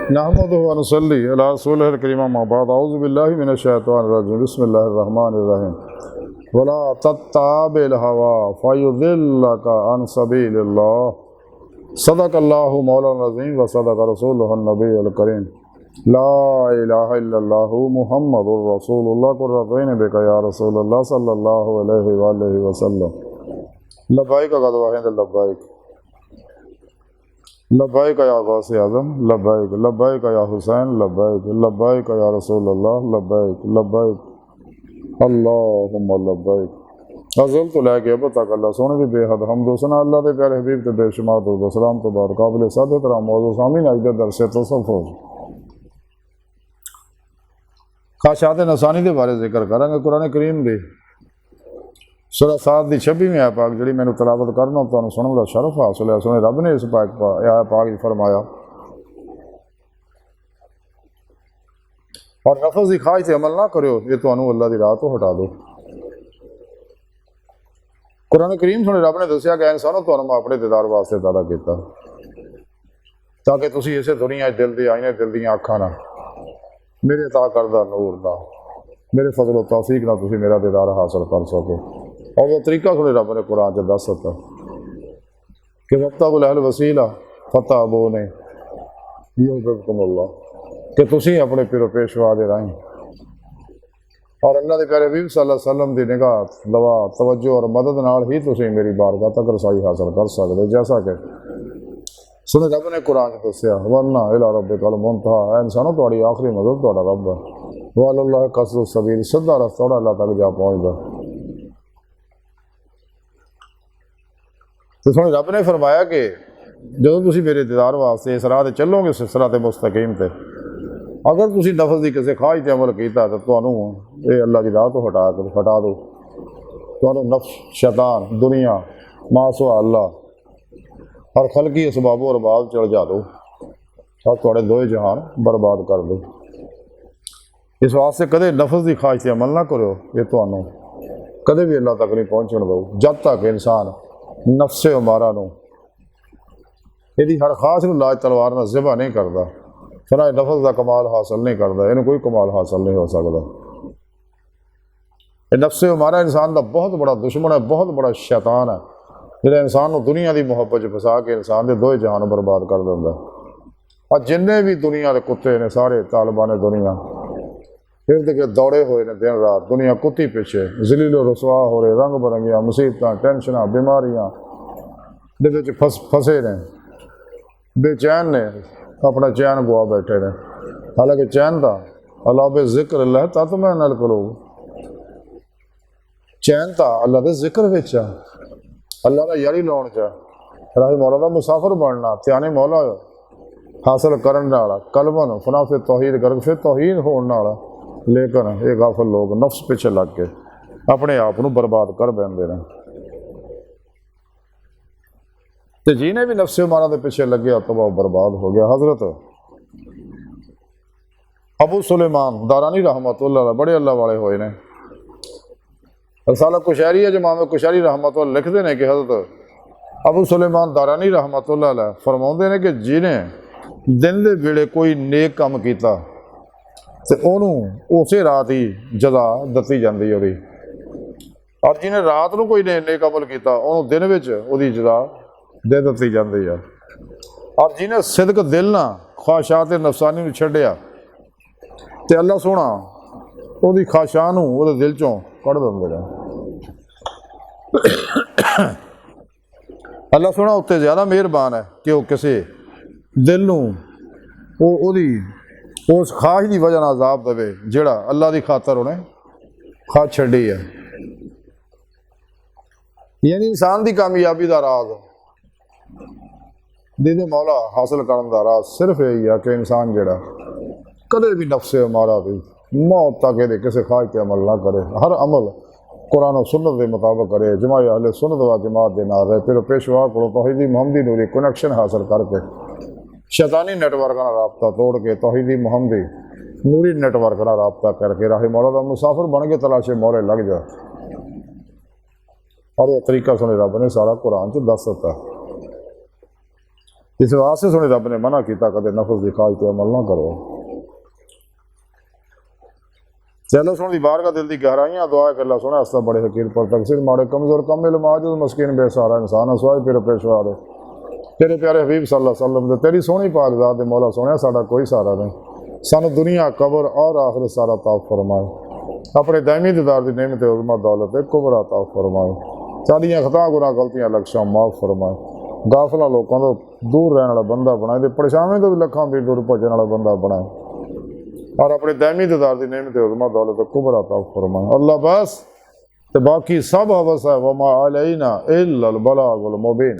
नहमदुहु व नसल्ली अला रसूलिहिल करीम अम्मा बाद अऊज़ु बिल्लाहि मिनश शैतानिर रजीम बिस्मिल्लाहिर रहमानिर रहीम वला तत्ताबिल हवा फयुदिल्लका अन सबीलिल्लाह सदक़ल्लाहु मौलाना अज़ीम व सदक़ रसूलुहुन नबियुल करीम ला इलाहा इल्लल्लाहु मुहम्मदुर रसूलुल्लाह कुर्रतैन बिका या रसूलल्लाह सल्लल्लाहु अलैहि व आलिहि वसल्लम लब्बाइक गदवाहिंद लब्बाइक लब्बाइक या गौसे आज़म लब्बाइक लब्बाइक या हुसैन लब्बाइक लब्बाइक या रसूल अल्लाह लब्बाइक लब्बाइक अल्लाहुम्मा लब्बाइक अज़ल तो लैके अब तक अल्लाह सोने की बेहद हमद सना अल्लाह के प्यारे हबीब के बेशुमार दुरूद सलाम तो बाद काबिल साद एहतराम मौजूद सामीन अज दे दरस तसव्वुफ खाशात नसानी के बारे जिक्र करांगे। कुरान करीम की सूरह साद की 26वीं आयत पाक जी मैंने तलावत करना तो सुनने का शरफ हासिल है। सुने रब ने इस आयत पाक फरमाया और नफस की ख्वाहिश से अमल ना करो ये तो अल्लाह की राह तो हटा दो। कुरान करीम सुने रब ने दसिया कि इंसानों तो मैं अपने दीदार वास्ते पैदा किया ताकि तुम इसे दुनिया दिल के आईने दिल दी अखा ना मेरे अता करदा नूर ना मेरे फजल तौफीक ना तुम मेरा दीदार हासिल कर सको। और वो तरीका थोड़े रब ने कुरान च दस सकता कि वक्ता लहल वसीला फतेह बो ने कि तुसी अपने पिरो पेशवा दे राही और अल्लाह के प्यारे हबीब सल्लल्लाहु अलैहि वसल्लम की निगाह दवा तवज्जो और मदद नाल ही तुसी मेरी बारगाह तक रसाई हासिल कर सकते। जैसा कि सुने रब ने कुरान च दसिया वरना इला रब्बिकल मुंतहा इंसानों तुम्हारी आखिरी मदद तुहाडा रब है वअलल्लाह कसरु सबील सीधा रस्ता अल्लाह तक जा पहुँचता। तो सुने रब ने फरमाया कि जो तुम मेरे दीदार वास्ते इस राह चलोगे सिलसिला ते मुस्तकीम ते अगर तुम नफस की किसी ख्वाहिश से अमल किया तो तुम्हें ये अल्लाह की राह तो हटा दो। तो नफ्स शैतान दुनिया मासवा अल्लाह हर खलकी असबाब और बाब चढ़ जा दो और थोड़े दो जहान बर्बाद कर दो। इस वास्ते कदे नफस की ख्वाहिश से अमल ना करो ये तो कदे भी अल्लाह तक नहीं पहुँचने दो जब तक इंसान नफ्से उमारा यदि हर खास लाज तलवार न ज़िबा नहीं करता फिर नफस का कमाल हासिल नहीं करता इन्हें कोई कमाल हासिल नहीं हो सकता। नफ्से उमारा इंसान का बहुत बड़ा दुश्मन है बहुत बड़ा शैतान है जो इंसान को दुनिया की मुहब्बत फसा के इंसान के दो जहान बर्बाद कर देंगे। और जिन्हें भी दुनिया के कुत्ते ने सारे तालिबान दुनिया इर्द गिर्द दौड़े हुए ने दिन रात दुनिया कुत्ती पीछे जलीलो रसवा हो रहे रंग बरंगियां मुसीबत टेंशन बीमारियां फसे ने बेचैन ने अपना चैन गुआ बैठे ने। हालांकि चैन था अल्लाह बे जिक्र अल्लाह तत मैं नल करो चैन था अल्लाह के जिक्र विच अल्लाह का यारी लाउण च राही मौला का मुसाफिर बनना त्याने मौला हासिल करने वाला कलमन फना फिर तौहीद कर फिर तौहीद होने वाला। लेकिन ये गाफल लोग नफ्स पिछे लग के अपने आप को बर्बाद कर बैठते हैं। तो जिन्हें भी नफ्से मारा के पिछे लगे तो वह बर्बाद हो गया। हजरत अबू सुलेमान दारानी रहमतुल्लाह बड़े अल्लाह वाले होए ने रसाला कुशैरी है जमाम कुशैरी रहमतुल्लाह लिखते हैं कि हजरत अबू सुलेमान दारानी रहमतुल्लाह फरमाते हैं कि जिन्हें दिन के वेले कोई नेक काम किया तो उन्होंने उस रात ही जजा दती जाती है और जिन्हें रात को कोई नेक अमल किया उन्होंने दिन में वो जजा दे दी जाती है। और जिन्हें सिदक दिल ना ख्वाहिशात नफसानी छड्डिया तो अल्लाह सोना वो ख्वाहिशां वो दिल चों कढ़ देंगे ने। अल्लाह सोना उत्ते ज़्यादा मेहरबान है कि वह किसी दिल नूं उस ख्वाहिश की वजह अजाब देवे जिहड़ा अल्लाह की खातर उन्हें ख्वाहिश छड्डी है। यानी इंसान की कामयाबी का राज दीदे मौला हासिल करने का राज सिर्फ यही है कि इंसान जिहड़ा कदे भी नफ्से मारा भी मौत तक ये किसी ख्वाहिश के अमल ना करे हर अमल कुरान और सुन्नत के मुताबिक करे जमात अहले सुन्नत व जमात के नाल रहे फिर पेशवा को तौहीदी मुहम्मदी नूरी कनैक्शन हासिल करके शैतानी नेटवर्क का रबता तोड़ के तौहीदी मुहम्मदी नूरी नेटवर्क का रबता करके राही मौला का मुसाफिर बन के तलाशे मौले लग जाए। और यह तरीका सुने रब ने सारा कुरान च दस सकता। इस वास्ते सुने रब ने मना किया कदे नफ्स की ख्वाहिश पर अमल ना करो। चलो सुन दी बार का दिल की गहराइयाँ दुआ कर अल्लाह सुने हस्ता बड़े हकीर पर तकसीर माड़े कमजोर कमिल माजूद मस्किन बेसहारा इंसान सवाई फिर पेशवा दे तेरे प्यारे हबीब सल्लल्लाहु अलैहि वसल्लम दे तेरी सोहनी पाक ज़ात दे मौला सोने साडा कोई सहारा नहीं सानू दुनिया कबर और आखिरत सारा ताफ फरमाए अपने दायमी दीदार की नेमत उज़मा दौलत कुबरा ताफ फरमाए साडियां खता गुनाह गलतियां लक्ष्यां माफ़ फरमाए गाफला लोगों तो दूर रहने वाला बंदा बनाए ते परेशानी तो भी लखां भी दूर भजन वाला बंदा बनाए और अपने दायमी दीदार की नेमत उज़मा दौलत कुबरा ताफ फरमाए। अल्लाह बस ते बाकी सब हवस है वमा अलैना इल्लल बलागुल मुबीन।